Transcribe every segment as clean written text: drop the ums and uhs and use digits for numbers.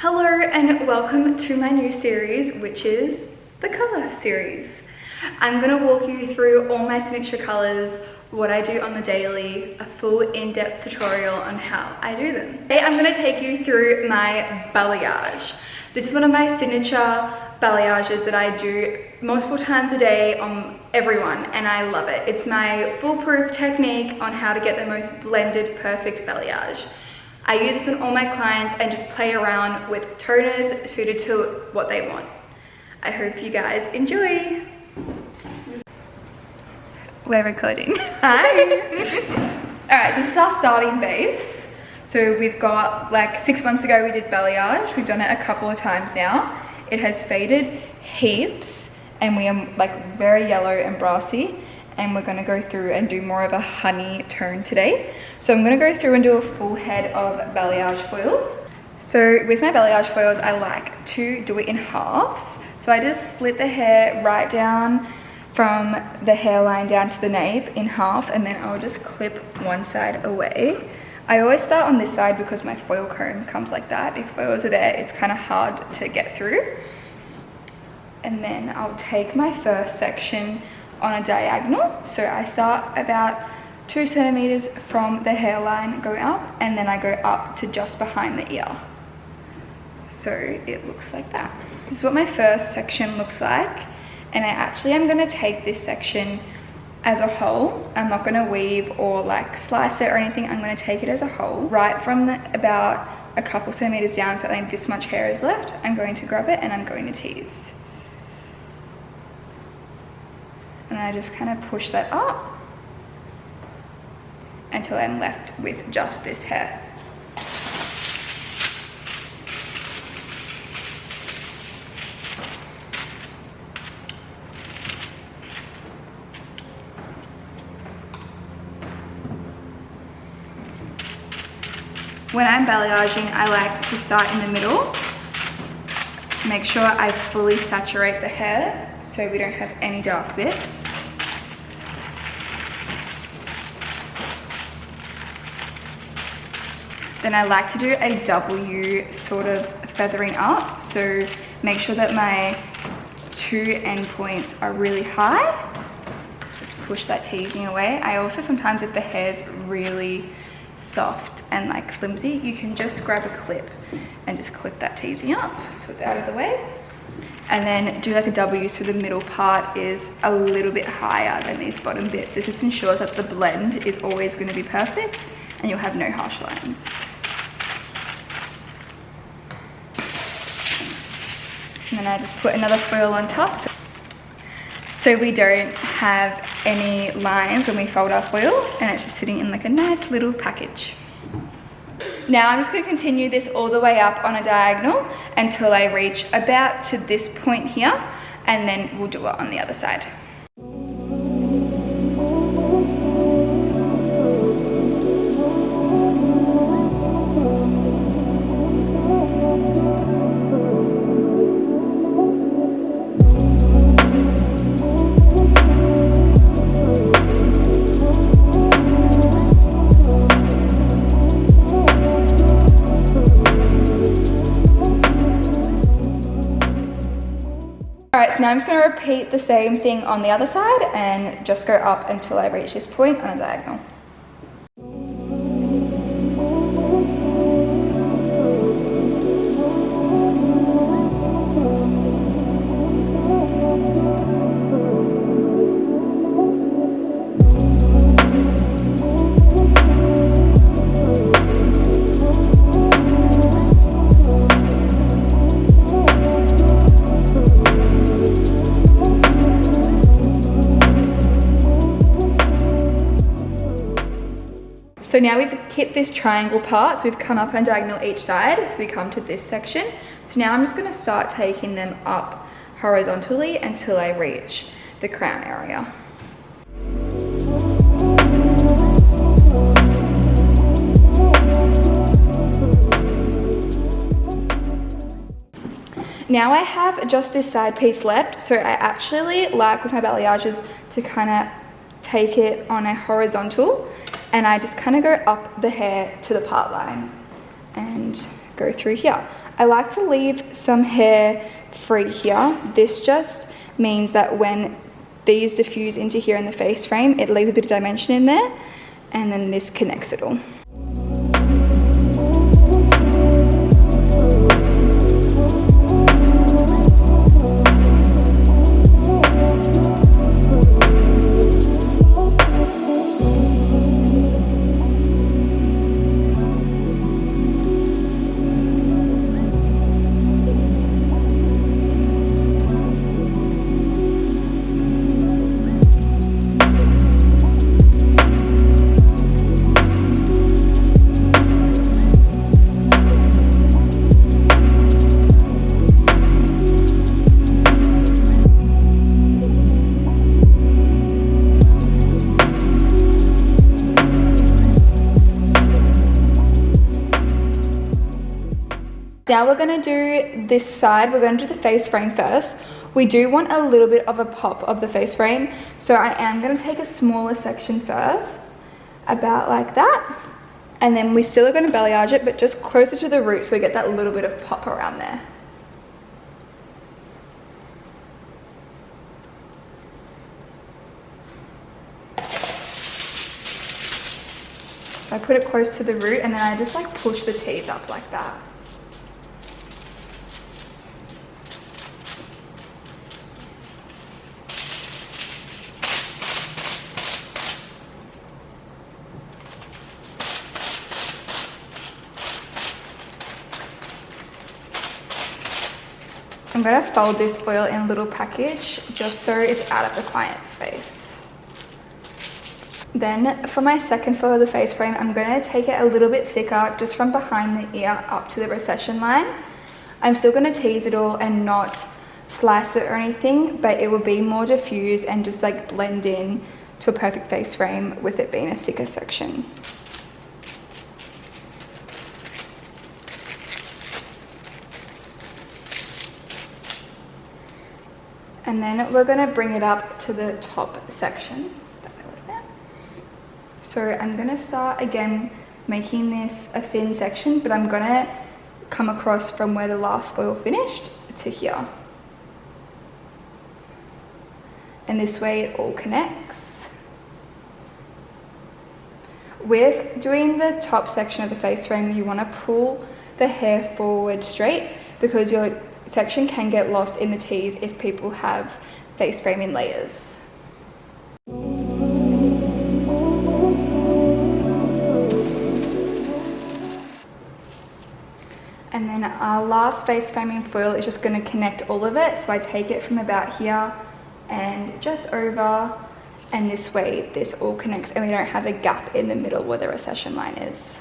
Hello and welcome to my new series, which is the colour series. I'm going to walk you through all my signature colours, what I do on the daily, a full in-depth tutorial on how I do them. Today I'm going to take you through my balayage. This is one of my signature balayages that I do multiple times a day on everyone, and I love it. It's my foolproof technique on how to get the most blended, perfect balayage. I use this on all my clients and just play around with toners suited to what they want. I hope you guys enjoy. We're recording. Hi. Alright, so this is our starting base. So we've got, like 6 months ago we did balayage. We've done it a couple of times now. It has faded heaps and we are like very yellow and brassy. And we're gonna go through and do more of a honey tone today. So I'm gonna go through and do a full head of balayage foils. So with my balayage foils, I like to do it in halves. So I just split the hair right down from the hairline down to the nape in half, and then I'll just clip one side away. I always start on this side because my foil comb comes like that. If foils are there, it's kind of hard to get through. And then I'll take my first section on a diagonal. So I start about 2 centimeters from the hairline, go up, and then I go up to just behind the ear. So it looks like that. This is what my first section looks like. And I actually am gonna take this section as a whole. I'm not gonna weave or like slice it or anything. I'm gonna take it as a whole. Right from about a couple centimeters down, so I think this much hair is left, I'm going to grab it and I'm going to tease. And I just kind of push that up until I'm left with just this hair. When I'm balayaging, I like to start in the middle. Make sure I fully saturate the hair so we don't have any dark bits. Then I like to do a W sort of feathering up. So make sure that my 2 end points are really high. Just push that teasing away. I also sometimes, if the hair's really soft and like flimsy, you can just grab a clip and just clip that teasing up so it's out of the way. And then do like a W so the middle part is a little bit higher than these bottom bits. This just ensures that the blend is always going to be perfect and you'll have no harsh lines. And then I just put another foil on top so we don't have any lines when we fold our foil, and it's just sitting in like a nice little package. Now I'm just going to continue this all the way up on a diagonal until I reach about to this point here, and then we'll do it on the other side. Alright, so now I'm just going to repeat the same thing on the other side and just go up until I reach this point on a diagonal. So now we've hit this triangle part, so we've come up on diagonal each side, so we come to this section. So now I'm just going to start taking them up horizontally until I reach the crown area. Now I have just this side piece left, so I actually like with my balayages to kind of take it on a horizontal, and I just kind of go up the hair to the part line and go through here. I like to leave some hair free here. This just means that when these diffuse into here in the face frame, it leaves a bit of dimension in there, and then this connects it all. Now we're going to do this side. We're going to do the face frame first. We do want a little bit of a pop of the face frame, so I am going to take a smaller section first, about like that, and then we still are going to balayage it, but just closer to the root so we get that little bit of pop around there. I put it close to the root, and then I just like push the tease up like that. I'm going to fold this foil in a little package just so it's out of the client's face. Then for my second foil of the face frame, I'm going to take it a little bit thicker just from behind the ear up to the recession line. I'm still going to tease it all and not slice it or anything, but it will be more diffused and just like blend in to a perfect face frame with it being a thicker section. And then we're going to bring it up to the top section. So I'm going to start again making this a thin section, but I'm going to come across from where the last foil finished to here. And this way it all connects. With doing the top section of the face frame, you want to pull the hair forward straight because your section can get lost in the tease if people have face framing layers. And then our last face framing foil is just going to connect all of it. So I take it from about here and just over, and this way this all connects and we don't have a gap in the middle where the recession line is.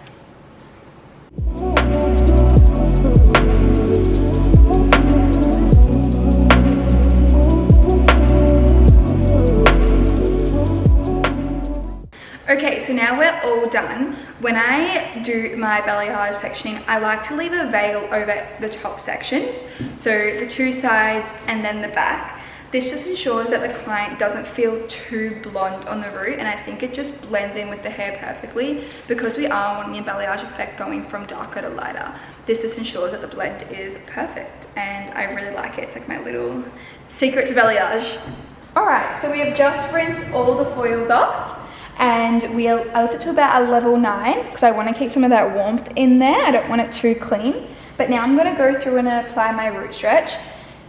Okay, so now we're all done. When I do my balayage sectioning, I like to leave a veil over the top sections, so the two sides and then the back. This just ensures that the client doesn't feel too blonde on the root, and I think it just blends in with the hair perfectly because we are wanting a balayage effect going from darker to lighter. This just ensures that the blend is perfect, and I really like it. It's like my little secret to balayage. All right, so we have just rinsed all the foils off. And I left it to about a level 9 because I want to keep some of that warmth in there. I don't want it too clean. But now I'm going to go through and apply my root stretch.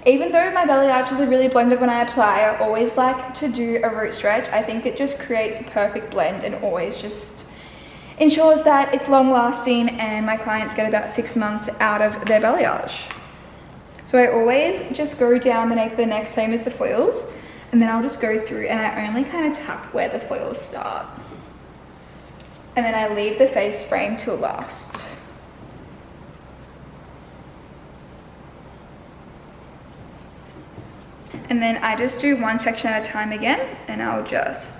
Even though my balayage is really blended when I apply, I always like to do a root stretch. I think it just creates a perfect blend and always just ensures that it's long lasting and my clients get about 6 months out of their balayage. So I always just go down the nape of the neck, same as the foils. And then I'll just go through and I only kind of tap where the foils start. And then I leave the face frame till last. And then I just do one section at a time again, and I'll just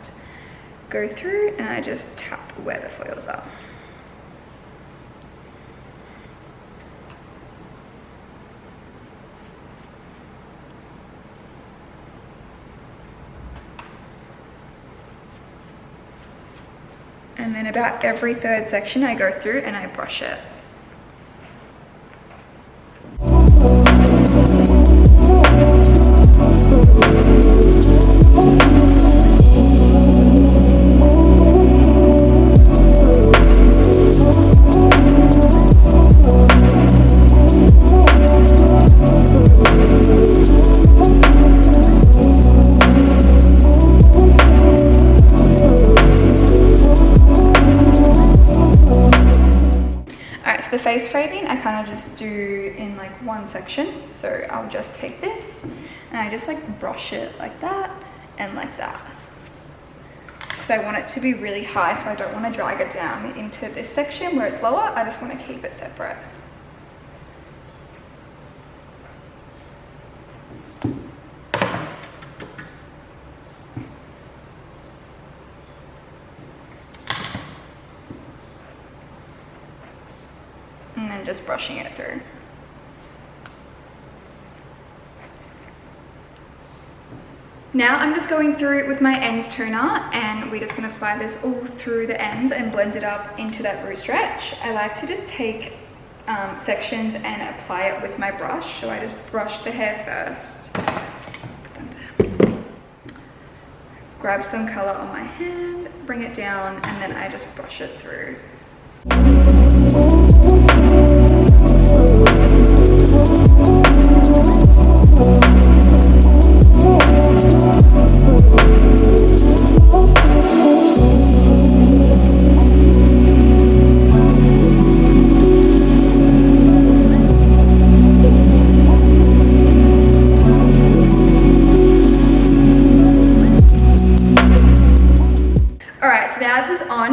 go through and I just tap where the foils are. And then about every third section I go through and I brush it. do in like one section. So I'll just take this and I just like brush it like that and like that. Because I want it to be really high, so I don't want to drag it down into this section where it's lower. I just want to keep it separate. And then just brushing it through. Now I'm just going through it with my ends toner, and we're just going to apply this all through the ends and blend it up into that root stretch. I like to just take sections and apply it with my brush. So I just brush the hair first. Grab some color on my hand, bring it down, and then I just brush it through.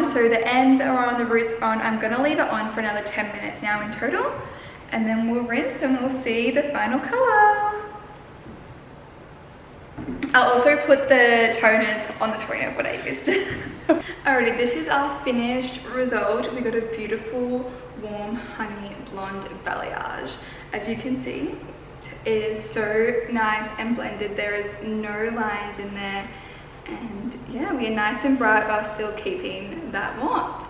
So the ends are on, the roots on. I'm gonna leave it on for another 10 minutes now in total, and then we'll rinse and we'll see the final color. I'll also put the toners on the screen of what I used. Alrighty, this is our finished result. We got a beautiful warm honey blonde balayage. As you can see, it is so nice and blended. There is no lines in there. And yeah, we're nice and bright while still keeping that warmth.